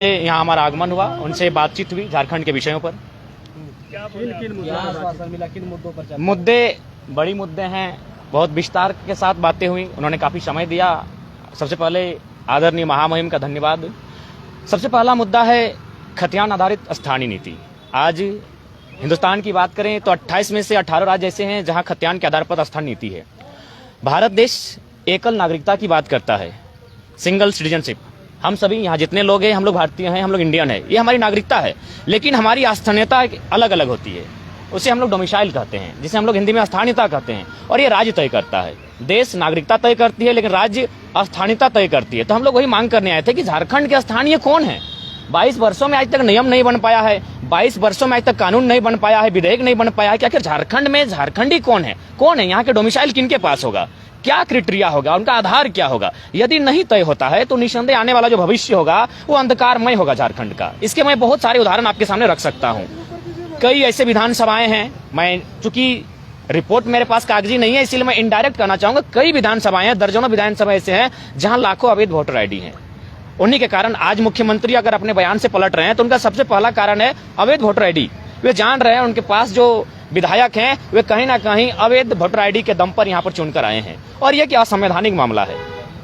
यहाँ हमारा आगमन हुआ, उनसे बातचीत हुई झारखंड के विषयों पर। किन मुद्दों पर मुद्दे बड़ी मुद्दे हैं, बहुत विस्तार के साथ बातें हुई, उन्होंने काफी समय दिया। सबसे पहले आदरणीय महामहिम का धन्यवाद। सबसे पहला मुद्दा है खतियान आधारित स्थानीय नीति। आज हिंदुस्तान की बात करें तो 28 में से 18 राज्य ऐसे हैं जहां खतियान के आधार पर स्थानीय नीति है। भारत देश एकल नागरिकता की बात करता है, सिंगल सिटीजनशिप। हम सभी यहाँ जितने लोग हैं, हम लोग भारतीय हैं, हम लोग इंडियन है, ये हमारी नागरिकता है। लेकिन हमारी स्थानीयता अलग अलग होती है, उसे हम लोग डोमिसाइल कहते हैं, जिसे हम लोग हिंदी में स्थानीयता कहते हैं। और ये राज्य तय करता है। देश नागरिकता तय करती है, लेकिन राज्य स्थानीयता तय करती है। तो हम लोग वही मांग करने आए थे कि झारखंड के स्थानीय कौन है। 22 वर्षों में आज तक नियम नहीं बन पाया है, 22 वर्षों में आज तक कानून नहीं बन पाया है, विधेयक नहीं बन पाया है कि आखिर झारखंड में झारखंडी कौन है, यहाँ के डोमिसाइल किनके पास होगा, क्या क्राइटेरिया होगा, उनका आधार क्या होगा। यदि नहीं तय होता है तो निसंदेह आने वाला जो भविष्य होगा वो अंधकारमय होगा झारखंड का। इसके मैं बहुत सारे उदाहरण आपके सामने रख सकता हूँ। कई ऐसे विधानसभाएं हैं, मैं चूंकि रिपोर्ट मेरे पास कागजी नहीं है इसलिए मैं इनडायरेक्ट कहना चाहूंगा, कई विधानसभाएं हैं, दर्जनों विधानसभा ऐसे हैं जहां लाखों अवैध वोटर आईडी हैं। उन्हीं के कारण आज मुख्यमंत्री अगर अपने बयान से पलट रहे हैं तो उनका सबसे पहला कारण है अवैध वोटर आईडी। वे जान रहे हैं उनके पास जो विधायक हैं वे कहीं ना कहीं अवैध वोटर आईडी के दम पर यहाँ पर चुनकर आए हैं। और ये क्या असंवैधानिक मामला है।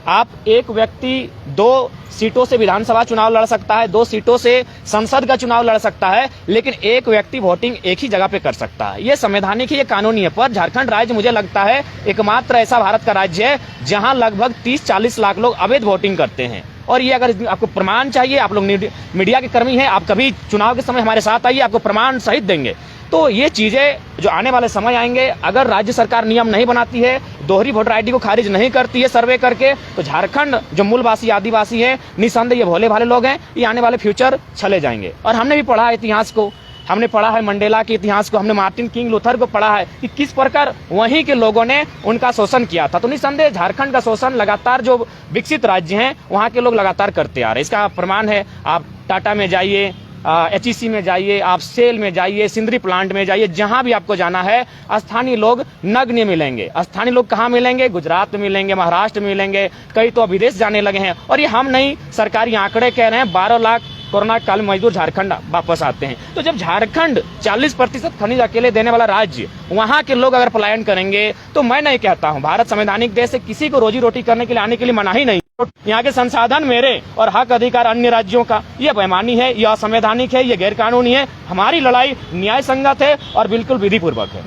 आप एक व्यक्ति 2 सीटों से विधानसभा चुनाव लड़ सकता है, 2 सीटों से संसद का चुनाव लड़ सकता है, लेकिन एक व्यक्ति वोटिंग एक ही जगह पे कर सकता है। ये संवैधानिक है, ये कानूनी है। पर झारखंड राज्य मुझे लगता है एकमात्र ऐसा भारत का राज्य है जहां लगभग 30-40 लाख लोग अवैध वोटिंग करते हैं। और ये अगर आपको प्रमाण चाहिए, आप लोग मीडिया के कर्मी हैं, आप कभी चुनाव के समय हमारे साथ आइए, आपको प्रमाण सहित देंगे। तो ये चीजें जो आने वाले समय आएंगे, अगर राज्य सरकार नियम नहीं बनाती है, दोहरी वोटर आईडी को खारिज नहीं करती है सर्वे करके, तो झारखंड जो मूलवासी आदिवासी है, निसंदेह ये भोले भाले लोग हैं, ये आने वाले फ्यूचर चले जाएंगे। और हमने भी पढ़ा है इतिहास को, हमने पढ़ा है मंडेला के इतिहास को, हमने मार्टिन किंग लूथर को पढ़ा है कि किस प्रकार वहीं के लोगों ने उनका शोषण किया था। तो निसंदेह झारखंड का शोषण लगातार जो विकसित राज्य हैं वहां के लोग लगातार करते आ रहे हैं। इसका प्रमाण है, आप टाटा में जाइए, HEC में जाइए, आप सेल में जाइए, सिंदरी प्लांट में जाइए, जहां भी आपको जाना है स्थानीय लोग नग्न मिलेंगे। स्थानीय लोग कहां मिलेंगे? गुजरात में मिलेंगे, महाराष्ट्र में मिलेंगे, कई तो विदेश जाने लगे हैं। और ये हम नहीं, सरकारी आंकड़े कह रहे हैं 12 लाख कोरोना काल में मजदूर झारखंड वापस आते हैं। तो जब झारखंड 40% खनिज अकेले देने वाला राज्य, वहां के लोग अगर पलायन करेंगे तो मैं नहीं कहता हूं, भारत संवैधानिक देश है, किसी को रोजी रोटी करने के लिए आने के लिए मना ही नहीं। यहाँ के संसाधन मेरे और हक अधिकार अन्य राज्यों का, यह बेईमानी है, यह असंवैधानिक है, यह गैर कानूनी है। हमारी लड़ाई न्याय संगत है और बिल्कुल विधि पूर्वक है।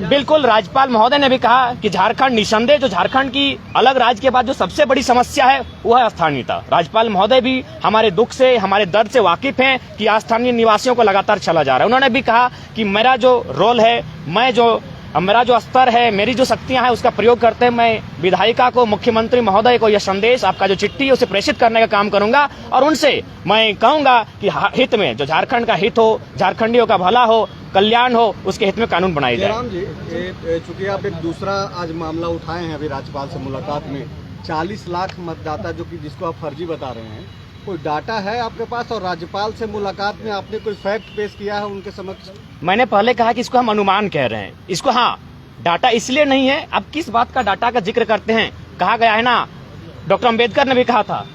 बिल्कुल, राज्यपाल महोदय ने भी कहा कि झारखंड निसंदेह, जो झारखंड की अलग राज्य के बाद जो सबसे बड़ी समस्या है वो है स्थानीयता। राज्यपाल महोदय भी हमारे दुख से, हमारे दर्द से वाकिफ हैं कि स्थानीय निवासियों को लगातार चला जा रहा है। उन्होंने भी कहा कि मेरा जो रोल है, मेरा जो स्तर है, मेरी जो शक्तियां हैं उसका प्रयोग करते हैं मैं विधायिका को, मुख्यमंत्री महोदय को यह संदेश, आपका जो चिट्ठी है उसे प्रेषित करने का काम करूंगा। और उनसे मैं कहूंगा कि हित में, जो झारखंड का हित हो, झारखंडियों का भला हो, कल्याण हो, उसके हित में कानून बनाए जाए। जयराम जी, चूंकि आप एक दूसरा आज मामला उठाए हैं अभी राज्यपाल से मुलाकात में, 40 लाख मतदाता जो कि जिसको आप फर्जी बता रहे हैं, कोई डाटा है आपके पास? और राज्यपाल से मुलाकात में आपने कोई फैक्ट पेश किया है उनके समक्ष? मैंने पहले कहा कि इसको हम अनुमान कह रहे हैं, इसको डाटा इसलिए नहीं है। अब किस बात का डाटा का जिक्र करते हैं? कहा गया है ना, डॉक्टर अंबेडकर ने भी कहा था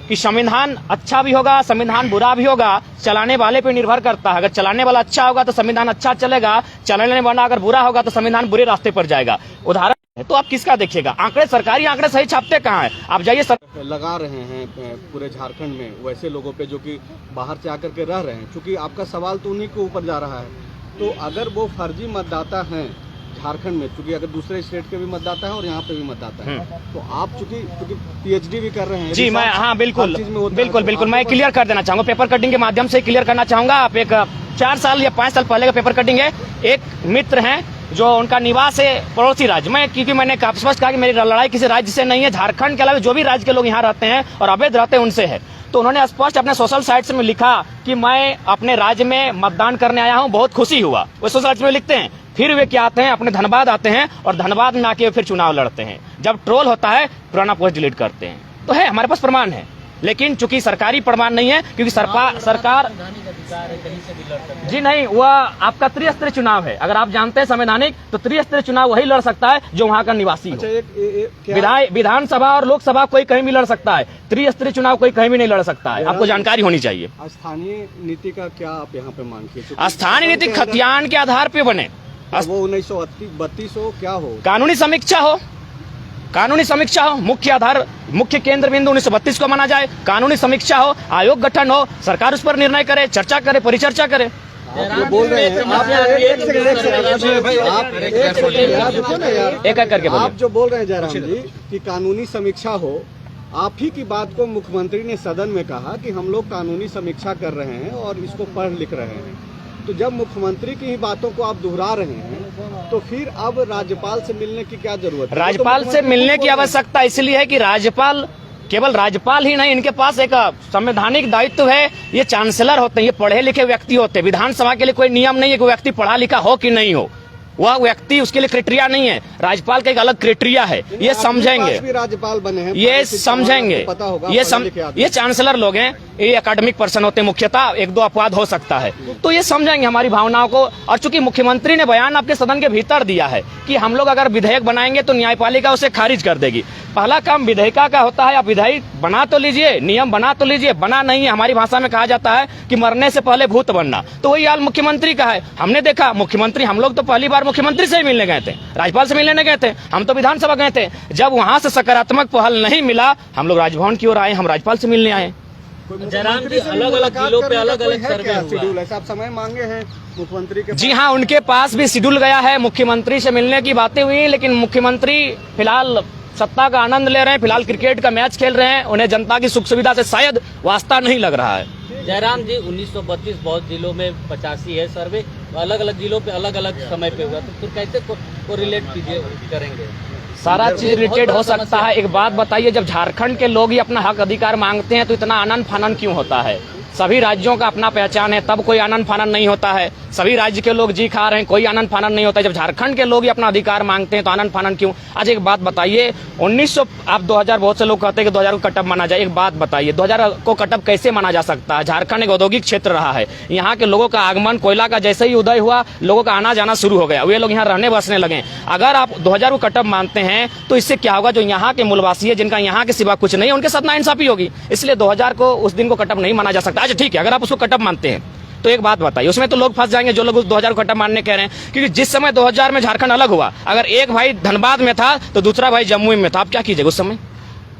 कि संविधान अच्छा भी होगा, संविधान बुरा भी होगा, चलाने वाले पे निर्भर करता है। अगर चलाने वाला अच्छा होगा तो संविधान अच्छा चलेगा, चलाने वाला अगर बुरा होगा तो संविधान बुरे रास्ते पर जाएगा। उदाहरण तो आप किसका देखिएगा? आंकड़े, सरकारी आंकड़े सही छापते कहाँ हैं? आप जाइए। लगा रहे हैं पूरे झारखंड में वैसे लोगों पे जो कि बाहर से आकर के रह रहे हैं, क्योंकि आपका सवाल तो उन्हीं के ऊपर जा रहा है। तो अगर वो फर्जी मतदाता हैं झारखंड में, चूंकि अगर दूसरे स्टेट के भी मतदाता हैं और यहाँ पे भी मतदाता हैं, तो आप चूंकि PhD भी कर रहे हैं। जी, मैं बिल्कुल मैं क्लियर कर देना चाहूंगा, पेपर कटिंग के माध्यम से क्लियर करना चाहूंगा। आप एक 4 साल या 5 साल पहले का पेपर कटिंग है। एक मित्र हैं जो उनका निवास है पड़ोसी राज्य में, क्योंकि मैंने स्पष्ट कहा कि मेरी लड़ाई किसी राज्य से नहीं है, झारखंड के अलावा जो भी राज्य के लोग यहाँ रहते हैं और अवैध रहते हैं उनसे है। तो उन्होंने स्पष्ट अपने सोशल साइट्स में लिखा कि मैं अपने राज्य में मतदान करने आया हूँ, बहुत खुशी हुआ। वो सोशल साइट्स में लिखते हैं, फिर वे क्या आते हैं, अपने धनबाद आते हैं और धनबाद में आके फिर चुनाव लड़ते हैं। जब ट्रोल होता है पुराना पोस्ट डिलीट करते हैं। तो है, हमारे पास प्रमाण है। लेकिन चूंकि सरकारी प्रमाण नहीं है, क्योंकि सरकार जी नहीं, वह आपका त्रिस्तरीय चुनाव है। अगर आप जानते हैं संवैधानिक, तो त्रिस्तरीय चुनाव वही लड़ सकता है जो वहाँ का निवासी हो। विधानसभा और लोकसभा कोई कहीं भी लड़ सकता है, त्रिस्तरीय चुनाव कोई कहीं भी नहीं लड़ सकता है। आपको जानकारी होनी चाहिए। स्थानीय नीति का क्या आप यहाँ पे मांगते हैं? स्थानीय नीति खतियान के आधार पे बने, वो 1932 हो, क्या हो? कानूनी समीक्षा हो, कानूनी समीक्षा हो, मुख्य केंद्र बिंदु 1932 को माना जाए, कानूनी समीक्षा हो, आयोग गठन हो, सरकार उस पर निर्णय करे, चर्चा करे, परिचर्चा करे। आप जो बोल रहे हैं, एक एक करके आप जो बोल रहे हैं जयराम जी कि कानूनी समीक्षा हो, आप ही की बात को मुख्यमंत्री ने सदन में कहा कि हम लोग कानूनी समीक्षा कर रहे हैं और इसको पढ़ लिख रहे हैं। तो जब मुख्यमंत्री की ही बातों को आप दोहरा रहे हैं, तो फिर अब राज्यपाल से मिलने की क्या जरूरत है? राज्यपाल से मिलने की आवश्यकता इसलिए है कि राज्यपाल, केवल राज्यपाल ही नहीं, इनके पास एक संवैधानिक दायित्व है। ये चांसलर होते हैं, ये पढ़े लिखे व्यक्ति होते हैं। विधानसभा के लिए कोई नियम नहीं है कि व्यक्ति पढ़ा लिखा हो कि नहीं हो, वह व्यक्ति, उसके लिए क्राइटेरिया नहीं है। राज्यपाल का एक अलग क्राइटेरिया है, ये समझेंगे, भी राज्यपाल बने हैं, ये समझेंगे, पता होगा, ये चांसलर लोग हैं, ये एकेडमिक पर्सन होते हैं मुख्यतः, एक दो अपवाद हो सकता है, तो ये समझेंगे हमारी भावनाओं को। और चूंकि मुख्यमंत्री ने बयान आपके सदन के भीतर दिया है कि हम लोग अगर विधेयक बनाएंगे तो न्यायपालिका उसे खारिज कर देगी। पहला काम विधेयिका का होता है, आप विधेयक बना तो लीजिए, नियम बना तो लीजिए, बना नहीं है। हमारी भाषा में कहा जाता है कि मरने से पहले भूत बनना, तो वही हाल मुख्यमंत्री का है। हमने देखा मुख्यमंत्री, हम लोग तो पहली बार मुख्यमंत्री से ही मिलने गए थे, राज्यपाल से मिलने गए थे, हम तो विधानसभा गए थे। जब वहां से सकारात्मक पहल नहीं मिला, हम लोग राजभवन की ओर आए, हम राज्यपाल से मिलने आए। जयराम जी, अलग अलग जिलों पे अलग अलग सर्वे शेड्यूल है, आप समय मांगे हैं मुख्यमंत्री के? जी हाँ, उनके पास भी शेड्यूल गया है, मुख्यमंत्री से मिलने की बातें हुई, लेकिन मुख्यमंत्री फिलहाल सत्ता का आनंद ले रहे हैं, फिलहाल क्रिकेट का मैच खेल रहे हैं, उन्हें जनता की सुख सुविधा से शायद वास्ता नहीं लग रहा है। जयराम जी, 1932 बहुत जिलों में 85 है सर्वे, अलग अलग जिलों पे अलग अलग समय पे हुआ, तो फिर कैसे को रिलेट करेंगे? सारा चीज रिलेटेड हो सकता है। एक बात बताइए, जब झारखंड के लोग ही अपना हक अधिकार मांगते हैं तो इतना आनंद फानन क्यों होता है? सभी राज्यों का अपना पहचान है, तब कोई आनंद फानन नहीं होता है। सभी राज्य के लोग जी खा रहे हैं, कोई आनंद फानन नहीं होता है। जब झारखंड के लोग ही अपना अधिकार मांगते हैं तो आनंद फानन क्यों? आज एक बात बताइए, 1900, आप 2000, बहुत से लोग कहते हैं कि 2000 को कटअप माना जाए। एक बात बताइए, 2000 को कटअप कैसे माना जा सकता है? झारखंड एक औद्योगिक क्षेत्र रहा है, यहाँ के लोगों का आगमन, कोयला का जैसे ही उदय हुआ, लोगों का आना जाना शुरू हो गया, वे लोग यहाँ रहने बसने लगे। अगर आप 2000 को कटअप मानते हैं तो इससे क्या होगा? जो यहाँ के मूलवासी है, जिनका यहाँ के सिवा कुछ नहीं, उनके साथ नाइंसाफी होगी। इसलिए 2000 को, उस दिन को कटअप नहीं माना जा सकता। अच्छा ठीक है, अगर आप उसको कटअप मानते हैं तो एक बात बताइए, उसमें तो लोग फंस जाएंगे जो लोग उस 2000 को कटअप मानने कह रहे हैं, क्योंकि जिस समय 2000 में झारखंड अलग हुआ, अगर एक भाई धनबाद में था तो दूसरा भाई जम्मू में था, आप क्या कीजिएगा? उस समय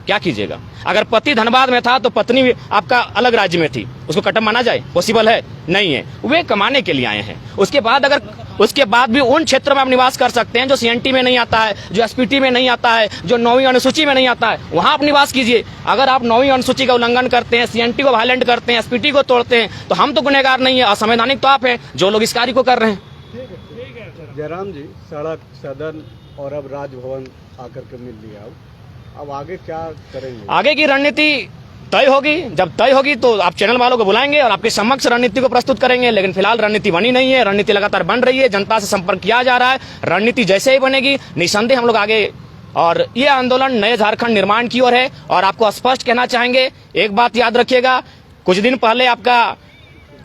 क्या कीजिएगा? अगर पति धनबाद में था तो पत्नी आपका अलग राज्य में थी, उसको कटअप माना जाए? पॉसिबल है? नहीं है। वे कमाने के लिए आए हैं। उसके बाद भी उन क्षेत्रों में आप निवास कर सकते हैं जो सीएनटी में नहीं आता है, जो एसपीटी में नहीं आता है, जो 9वीं अनुसूची में नहीं आता है, वहां आप निवास कीजिए। अगर आप 9वीं अनुसूची का उल्लंघन करते हैं, सीएनटी को वायलेंट करते हैं, एसपीटी को तोड़ते हैं, तो हम तो गुनहगार नहीं है, असंवैधानिक तो आप हैं जो लोग इस कार्य को कर रहे हैं। जयराम जी, सड़क, सदन और अब राजभवन आकर के मिल लिया, अब आगे क्या करेंगे? आगे की रणनीति तय होगी, जब तय होगी तो आप चैनल वालों को बुलाएंगे और आपके समक्ष रणनीति को प्रस्तुत करेंगे। लेकिन फिलहाल रणनीति बनी नहीं है, रणनीति लगातार बन रही है, जनता से संपर्क किया जा रहा है। रणनीति जैसे ही बनेगी, निसंदेह हम लोग आगे, और ये आंदोलन नए झारखंड निर्माण की ओर है। और आपको स्पष्ट कहना चाहेंगे, एक बात याद रखिएगा, कुछ दिन पहले आपका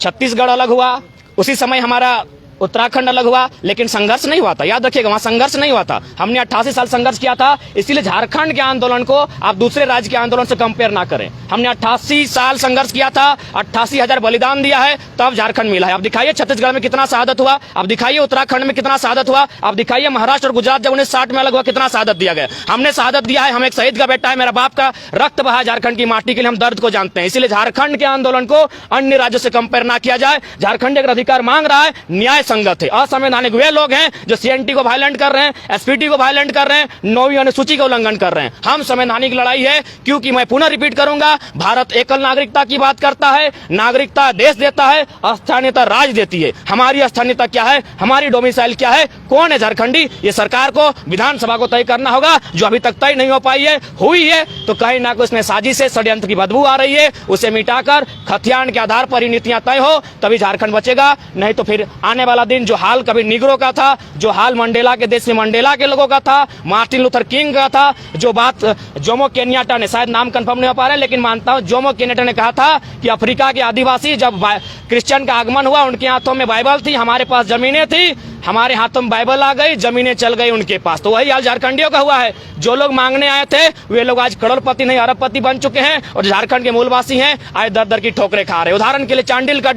छत्तीसगढ़ अलग हुआ, उसी समय हमारा उत्तराखंड अलग हुआ, लेकिन संघर्ष नहीं हुआ था। याद रखिएगा, वहां संघर्ष नहीं हुआ था। हमने 88 साल संघर्ष किया था, इसीलिए झारखंड के आंदोलन को आप दूसरे राज्य के आंदोलन से कंपेयर ना करें। हमने 88 साल संघर्ष किया था, 88,000 बलिदान दिया है, तब झारखंड मिला है। अब दिखाइए छत्तीसगढ़ में कितना शहादत हुआ, अब दिखाइए उत्तराखंड में कितना शहादत हुआ, अब दिखाइए महाराष्ट्र और गुजरात जब 1960 में अलग हुआ कितना शहादत दिया गया। हमने शहादत दिया है, हम एक शहीद का बेटा है, मेरा बाप का रक्त बहा झारखंड की माटी के लिए, हम दर्द को जानते हैं। इसलिए झारखंड के आंदोलन को अन्य राज्यों से कंपेयर ना किया जाए। झारखंड एक अधिकार मांग रहा है, न्याय संगत है। असंवैधानिक वे लोग हैं जो सीएनटी को वायलेंट कर रहे हैं, एसपीटी को वायलेंट कर रहे हैं, 9वीं अनुसूची का उल्लंघन कर रहे हैं। हम संवैधानिक लड़ाई है, क्योंकि मैं पुनः रिपीट करूंगा, भारत एकल नागरिकता की बात करता है। नागरिकता देश देता है, स्थानीयता राज देती है। हमारी स्थानीयता क्या है, हमारी डोमिसाइल क्या है, कौन है झारखंडी, ये सरकार को, विधानसभा को तय करना होगा, जो अभी तक तय नहीं हो पाई है। हुई है तो कहीं ना कहीं उसमें साजिश से षड्यंत्र की बदबू आ रही है, उसे मिटाकर खतियान के आधार पर ही नीतियां तय हो, तभी झारखंड बचेगा। नहीं तो फिर आने वाले वाला दिन जो हाल कभी निग्रो का था, जो हाल मंडेला के देश में मंडेला के लोगों का था, मार्टिन लूथर किंग का था, जो बात जोमो केन्याटा ने, शायद नाम कंफर्म नहीं हो पा रहा है लेकिन मानता हूं जोमो केन्याटा ने कहा था कि अफ्रीका के आदिवासी जब क्रिश्चियन का आगमन हुआ, उनके हाथों में बाइबल थी, हमारे पास जमीनें थी, हमारे हाथों में बाइबल आ गई, जमीनें चल गई उनके पास। तो वही हाल झारखंडियों का हुआ है। जो लोग मांगने आए थे वे लोग आज करोड़पति नहीं अरबपति बन चुके हैं, और झारखंड के मूलवासी हैं आज दर दर की ठोकरें खा रहे हैं। उदाहरण के लिए चांडिल का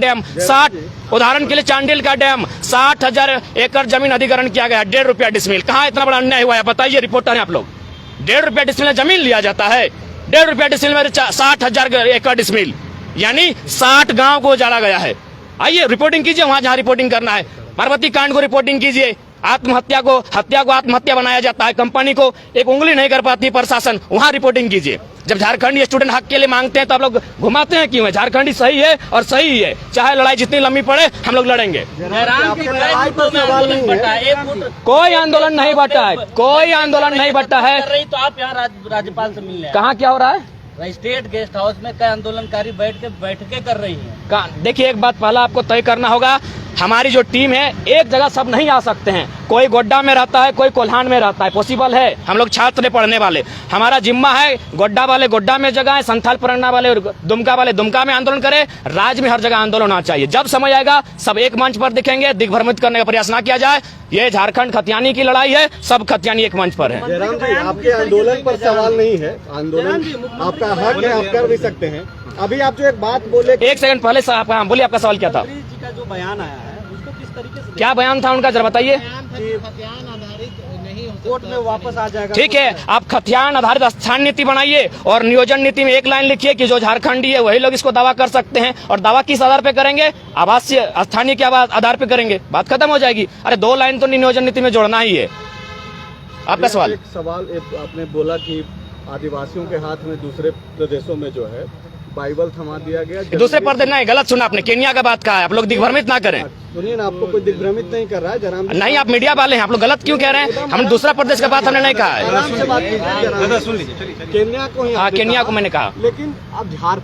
डैम 60,000 एकड़ जमीन अधिग्रहण किया गया, 1.5 रुपया डिसमिल। कहाँ इतना बड़ा अन्याय हुआ है बताइए, रिपोर्टर हैं आप लोग। 1.5 रुपया डिसमिल जमीन लिया जाता है, 1.5 रुपया डिसमिल में 60,000 एकड़ डिसमिल, यानी 60 गांव को उजाड़ा गया है। आइए रिपोर्टिंग कीजिए वहां जहां रिपोर्टिंग करना है। पार्वती कांड को रिपोर्टिंग कीजिए। हत्या को आत्महत्या बनाया जाता है, कंपनी को एक उंगली नहीं कर पाती प्रशासन, वहां रिपोर्टिंग कीजिए। जब झारखंडी स्टूडेंट हक के लिए मांगते हैं तो आप लोग घुमाते हैं क्यों है? झारखंडी सही है और सही ही है, चाहे लड़ाई जितनी लंबी पड़े हम लोग लड़ेंगे। कोई आंदोलन नहीं बटा है, कोई आंदोलन नहीं बटा है। तो आप यहाँ राज्यपाल से मिलने कहाँ क्या हो रहा है? स्टेट गेस्ट हाउस में कई आंदोलनकारी बैठकें कर रही हैं। देखिए एक बात पहला आपको तय करना होगा, हमारी जो टीम है एक जगह सब नहीं आ सकते हैं। कोई गोड्डा में रहता है, कोई कोल्हान में रहता है, पॉसिबल है। हम लोग छात्र हैं पढ़ने वाले, हमारा जिम्मा है गोड्डा वाले गोड्डा में जगह है, संथाल परगना वाले दुमका वाले दुमका में आंदोलन करें। राज्य में हर जगह आंदोलन होना चाहिए। जब समय आएगा सब एक मंच पर दिखेंगे, दिग्भ्रमित करने का प्रयास ना किया जाए। ये झारखंड खतियानी की लड़ाई है, सब खतियानी एक मंच पर है। जयराम जी, आपके आंदोलन पर सवाल नहीं है, आंदोलन आपका हक है, आप कर भी सकते हैं। अभी आप जो एक बात बोले, एक सेकंड पहले साहब बोलिए, आपका सवाल क्या था? जी का जो बयान आया है उसको किस तरीके से क्या बयान था उनका, जरा बताइए। कोर्ट में वापस आ जाएगा। ठीक है, आप खतियान आधारित स्थान नीति बनाइए और नियोजन नीति में एक लाइन लिखिए कि जो झारखंडी है वही लोग इसको दावा कर सकते हैं। और दावा किस आधार पे करेंगे? आवासीय स्थानीय के आधार पे करेंगे, बात खत्म हो जाएगी। अरे 2 लाइन तो नियोजन नीति में जोड़ना ही है। आपका सवाल? एक सवाल आपने बोला कि आदिवासियों के हाथ में दूसरे प्रदेशों में जो है बाइबल थमा दिया गया। दूसरे प्रदेश नहीं, गलत सुना आपने, केन्या का बात कहा है। आप लोग दिग्भ्रमित ना करें। सुनिए ना, आपको कोई दिग्भ्रमित नहीं कर रहा है जयराम जी। नहीं, आप मीडिया वाले हैं, आप लोग गलत क्यों कह रहे हैं? हम दूसरा प्रदेश का बात हमने नहीं कहा है। आराम से बात कीजिए, केन्या को ही, हाँ केन्या को मैंने कहा, लेकिन अब झारखंड